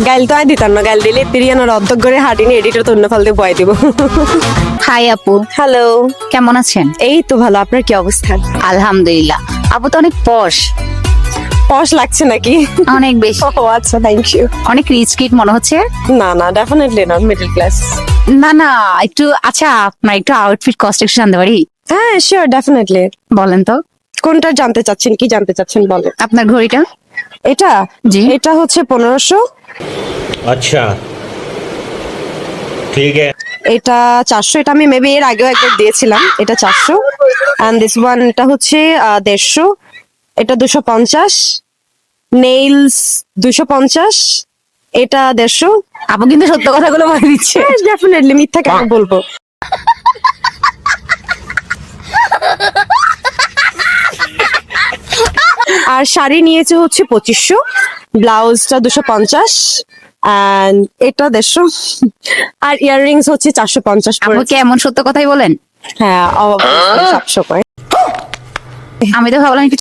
গাইল তো আই দিতাম না, গাইল দিলে পিরিয়ানোর অর্ধেক করে হাঁটিনি, এডিটর তো অন্য ফাল দিয়ে বয় দিব। হাই আপু, হ্যালো, কেমন আছেন? এই তো ভালো, আপনার কি অবস্থা? আলহামদুলিল্লাহ। আপু তো অনেক পশ, পশ লাগছে নাকি? অনেক বেশি, ও আচ্ছা, থ্যাংক ইউ। অনেক রিচ কিড মনে হচ্ছে। না না, ডেফিনেটলি নট, মিডল ক্লাস। না না, একটু আচ্ছা আপনার একটু আউটফিট কস্ট একটু জানতে পারি? হ্যাঁ শিওর, ডেফিনেটলি। বলেন তো কোনটা জানতে চাচ্ছেন, কি জানতে চাচ্ছেন বলেন। আপনার ঘড়িটা। এটা জি। এটা হচ্ছে 1500। अच्छा ठीक है। এটা 400, এটা আমি মেবি এর আগেও একবার দিয়েছিলাম। এটা 400 এন্ড দিস ওয়ান, এটা হচ্ছে 150, এটা 250, নেইলস 250, এটা 150। আপু কিন্তু সত্য কথাগুলো বলে দিচ্ছে। ডেফিনেটলি, মিথ্যা কেন বলবো। আর শাড়ি নিয়েছে হচ্ছে 2500, ব্লাউজটা 250 এন্ড এটা 150, আর ইয়াররিংস হচ্ছে 450 আপু কি এমন সত্য কথাই বলেন? হ্যাঁ, 700 করে। আমি তো ভাবলাম একটু